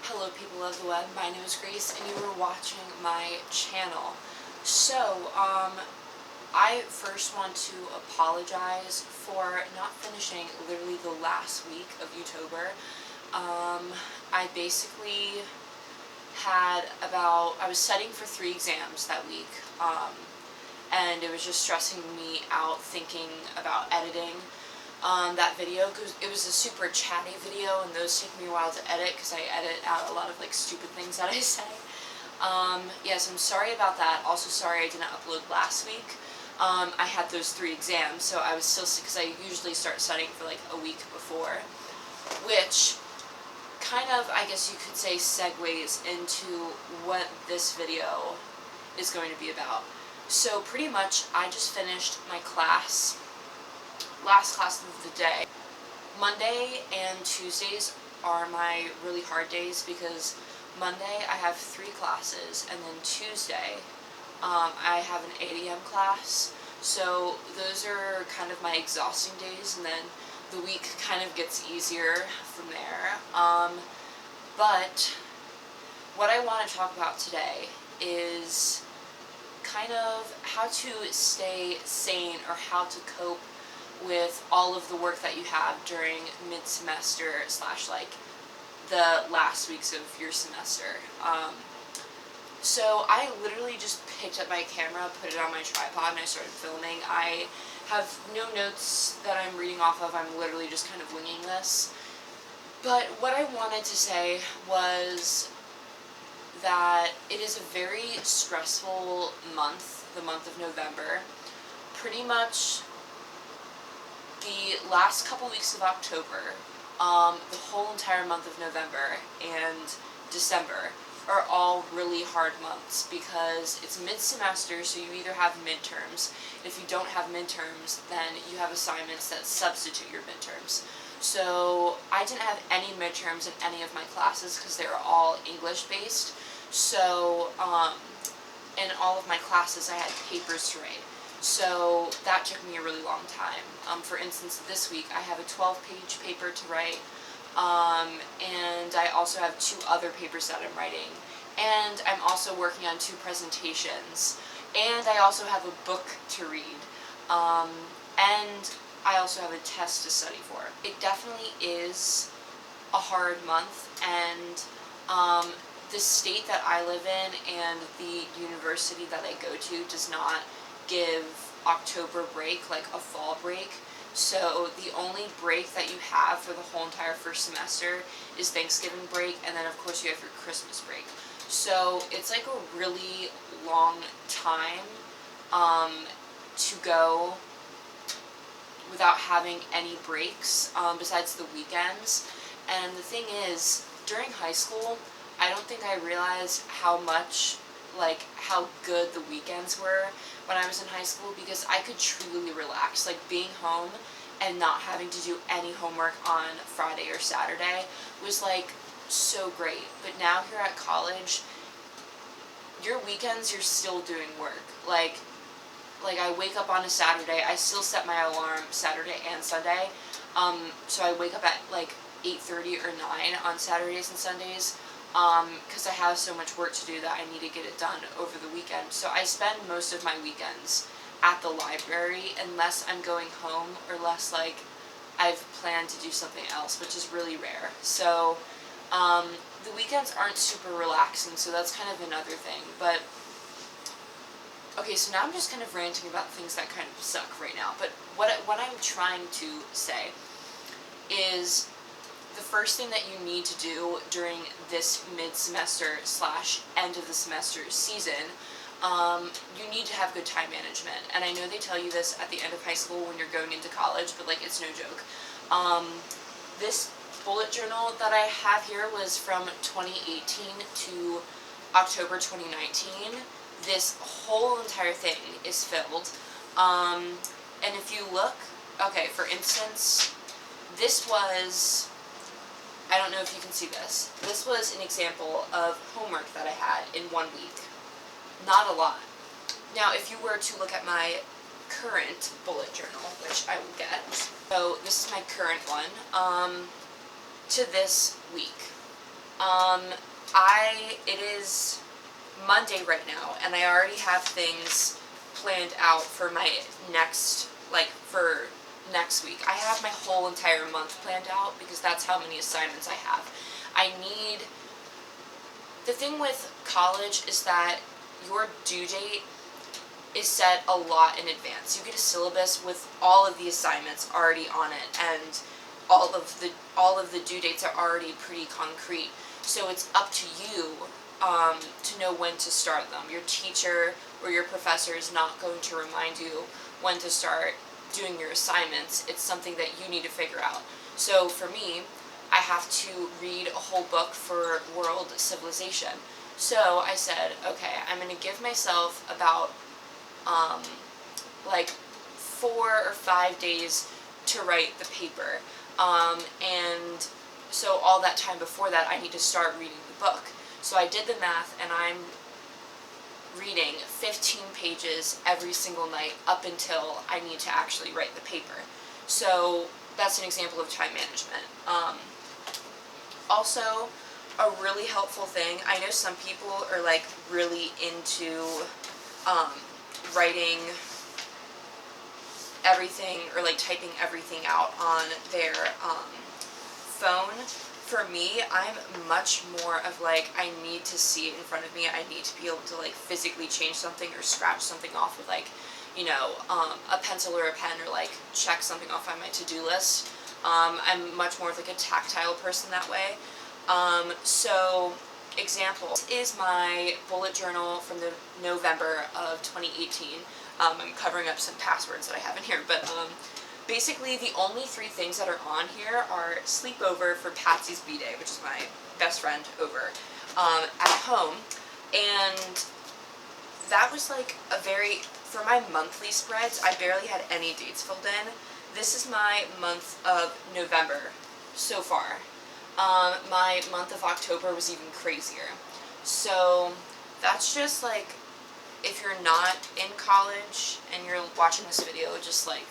Hello people of the web, my name is Grace and you are watching my channel. So, I first want to apologize for not finishing literally the last week of October. I basically I was studying for 3 exams that week, and it was just stressing me out thinking about editing that video, because it was a super chatty video and those take me a while to edit because I edit out a lot of like stupid things that I say. Yes, I'm sorry about that. Also sorry I didn't upload last week. I had those 3 exams, so I was still sick because I usually start studying for like a week before, which kind of, I guess you could say, segues into what this video is going to be about. So pretty much I just finished my last class of the day. Monday and Tuesdays are my really hard days because Monday I have 3 classes and then Tuesday I have an 8 a.m. class. So those are kind of my exhausting days, and then the week kind of gets easier from there. But what I want to talk about today is kind of how to stay sane or how to cope with all of the work that you have during mid-semester / like the last weeks of your semester. So I literally just picked up my camera, put it on my tripod, and I started filming. I have no notes that I'm reading off of. I'm literally just kind of winging this. But what I wanted to say was that it is a very stressful month, the month of November. Pretty much the last couple weeks of October, the whole entire month of November and December are all really hard months because it's mid-semester, so you either have midterms. If you don't have midterms, then you have assignments that substitute your midterms. So I didn't have any midterms in any of my classes because they were all English-based. So in all of my classes I had papers to write. So that took me a really long time. For instance, this week I have a 12-page paper to write, and I also have 2 other papers that I'm writing, and I'm also working on 2 presentations, and I also have a book to read, and I also have a test to study for. It definitely is a hard month, and the state that I live in and the university that I go to does not give October break, like a fall break. So the only break that you have for the whole entire first semester is Thanksgiving break, and then of course you have your Christmas break. So it's like a really long time to go without having any breaks besides the weekends. And the thing is, during high school, I don't think I realized how good the weekends were when I was in high school, because I could truly relax. Like, being home and not having to do any homework on Friday or Saturday was like so great. But now here at college, your weekends you're still doing work. Like I wake up on a Saturday, I still set my alarm Saturday and Sunday. So I wake up at like 8:30 or 9 on Saturdays and Sundays. Because I have so much work to do that I need to get it done over the weekend. So I spend most of my weekends at the library unless I'm going home or unless like I've planned to do something else, which is really rare. So the weekends aren't super relaxing, so that's kind of another thing. But okay, so now I'm just kind of ranting about things that kind of suck right now. But what I'm trying to say is, the first thing that you need to do during this mid-semester / end of the semester season, you need to have good time management. And I know they tell you this at the end of high school when you're going into college, but like, it's no joke. This bullet journal that I have here was from 2018 to October 2019. This whole entire thing is filled. And if you look, okay, for instance, this was, I don't know if you can see this. This was an example of homework that I had in 1 week. Not a lot. Now, if you were to look at my current bullet journal, which I will get, so this is my current one, to this week. Um, it is Monday right now, and I already have things planned out for my for next week. I have my whole entire month planned out because that's how many assignments I have. The thing with college is that your due date is set a lot in advance. You get a syllabus with all of the assignments already on it, and all of the due dates are already pretty concrete. So it's up to you to know when to start them. Your teacher or your professor is not going to remind you when to start doing your assignments. It's something that you need to figure out. So for me, I have to read a whole book for world civilization. So I said, okay, I'm going to give myself about like 4 or 5 days to write the paper. And so all that time before that, I need to start reading the book. So I did the math, and I'm reading 15 pages every single night up until I need to actually write the paper. So that's an example of time management. Also, a really helpful thing, I know some people are like really into writing everything or like typing everything out on their phone. For me, I'm much more of like, I need to see it in front of me. I need to be able to like physically change something or scratch something off with like, a pencil or a pen, or like check something off on my to-do list. I'm much more of like a tactile person that way. So example is my bullet journal from the November of 2018. I'm covering up some passwords that I have in here, but basically the only 3 things that are on here are sleepover for Patsy's B-Day, which is my best friend over at home, and that was like for my monthly spreads, I barely had any dates filled in. This is my month of November so far. My month of October was even crazier. So that's just like, if you're not in college and you're watching this video, just like,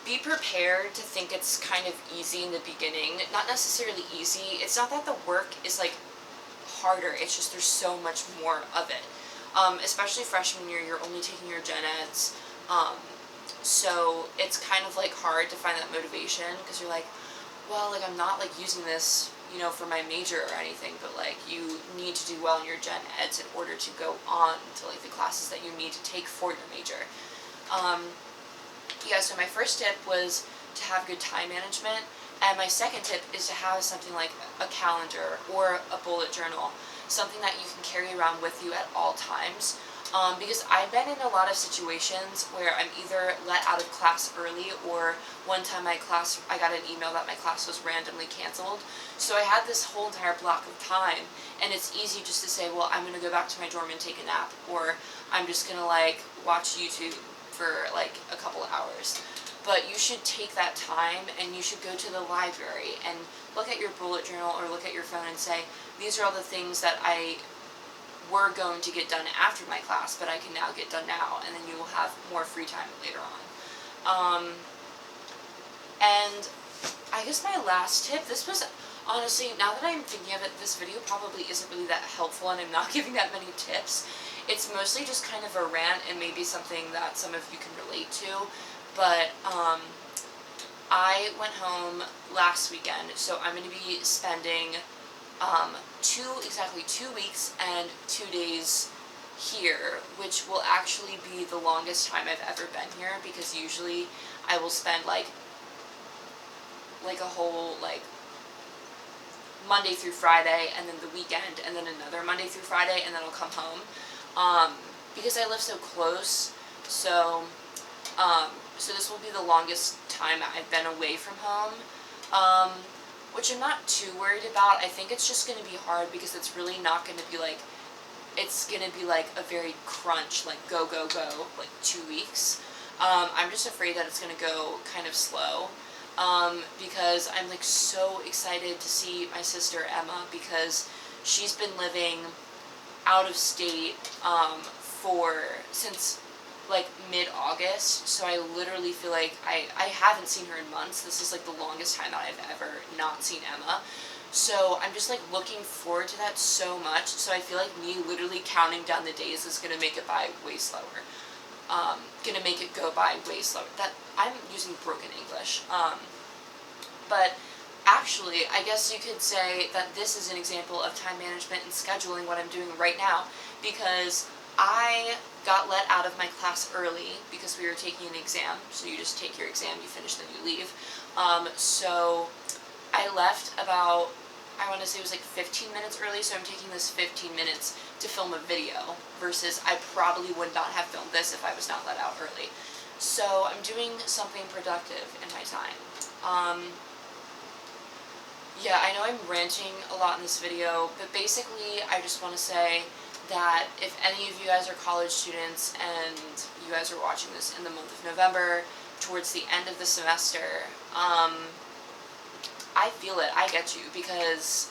be prepared to think it's kind of easy in the beginning. Not necessarily easy. It's not that the work is like harder, it's just there's so much more of it. Especially freshman year, you're only taking your gen eds. So it's kind of like hard to find that motivation, because you're like, well, like I'm not like using this, for my major or anything, but like you need to do well in your gen eds in order to go on to like the classes that you need to take for your major. Yeah, so my first tip was to have good time management, and my second tip is to have something like a calendar or a bullet journal, something that you can carry around with you at all times. Because I've been in a lot of situations where I'm either let out of class early, or one time I got an email that my class was randomly canceled. So I had this whole entire block of time, and it's easy just to say, well, I'm going to go back to my dorm and take a nap, or I'm just going to like watch YouTube for like a couple of hours. But you should take that time, and you should go to the library and look at your bullet journal or look at your phone and say, these are all the things that I were going to get done after my class, but I can now get done now, and then you will have more free time later on. And I guess my last tip, this was honestly, now that I'm thinking of it, this video probably isn't really that helpful, and I'm not giving that many tips. It's mostly just kind of a rant, and maybe something that some of you can relate to, but I went home last weekend, so I'm going to be spending exactly 2 weeks and 2 days here, which will actually be the longest time I've ever been here, because usually I will spend like a whole Monday through Friday, and then the weekend, and then another Monday through Friday, and then I'll come home. Because I live so close, so this will be the longest time I've been away from home, which I'm not too worried about. I think it's just going to be hard, because it's really not going to be like, it's going to be like a very crunch, like go, like 2 weeks. I'm just afraid that it's going to go kind of slow, because I'm like so excited to see my sister Emma, because she's been living out of state since like mid-August, so I literally feel like I haven't seen her in months. This is like the longest time that I've ever not seen Emma. So I'm just like looking forward to that so much. So I feel like me literally counting down the days is gonna make it by way slower. Gonna make it go by way slower. That I'm using broken English. But actually, I guess you could say that this is an example of time management and scheduling what I'm doing right now, because I got let out of my class early because we were taking an exam. So you just take your exam, you finish, then you leave. So I left about, I want to say it was like 15 minutes early, so I'm taking this 15 minutes to film a video, versus I probably would not have filmed this if I was not let out early. So I'm doing something productive in my time. Yeah, I know I'm ranting a lot in this video, but basically I just want to say that if any of you guys are college students and you guys are watching this in the month of November, towards the end of the semester, I feel it, I get you, because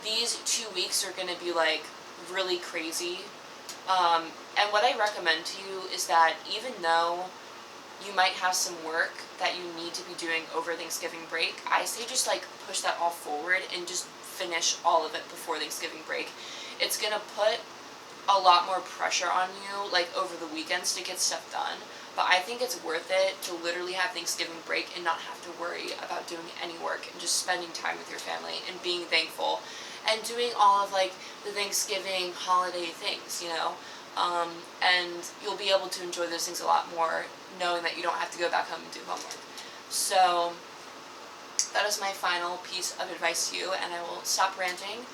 these 2 weeks are going to be like really crazy. And what I recommend to you is that even though you might have some work that you need to be doing over Thanksgiving break, I say just like push that all forward and just finish all of it before Thanksgiving break. It's gonna put a lot more pressure on you like over the weekends to get stuff done, but I think it's worth it to literally have Thanksgiving break and not have to worry about doing any work and just spending time with your family and being thankful and doing all of like the Thanksgiving holiday things, you know. And you'll be able to enjoy those things a lot more knowing that you don't have to go back home and do homework. So that is my final piece of advice to you, and I will stop ranting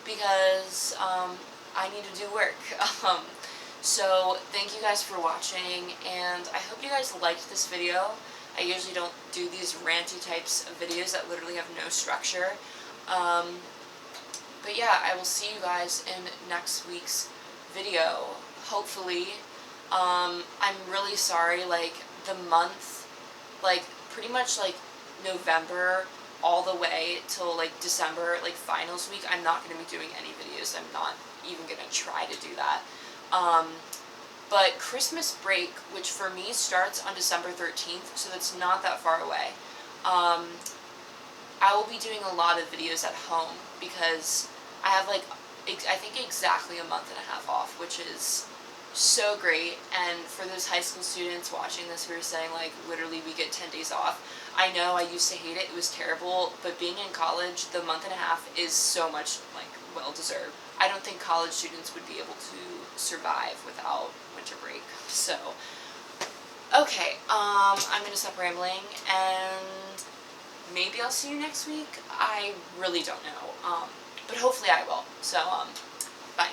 because I need to do work. So thank you guys for watching, and I hope you guys liked this video. I usually don't do these ranty types of videos that literally have no structure. But yeah, I will see you guys in next week's video, hopefully. I'm really sorry, like, the month, like, pretty much, like, November all the way till, like, December, like, finals week, I'm not going to be doing any videos. I'm not even going to try to do that. But Christmas break, which for me starts on December 13th, so that's not that far away, I will be doing a lot of videos at home because I have, like, I think exactly a month and a half off, which is so great. And for those high school students watching this who are saying, like, literally we get 10 days off, I know I used to hate it, it was terrible, but being in college, the month and a half is so much, like, well deserved. I don't think college students would be able to survive without winter break. So, okay, I'm gonna stop rambling, and maybe I'll see you next week. I really don't know, but hopefully I will. So, bye.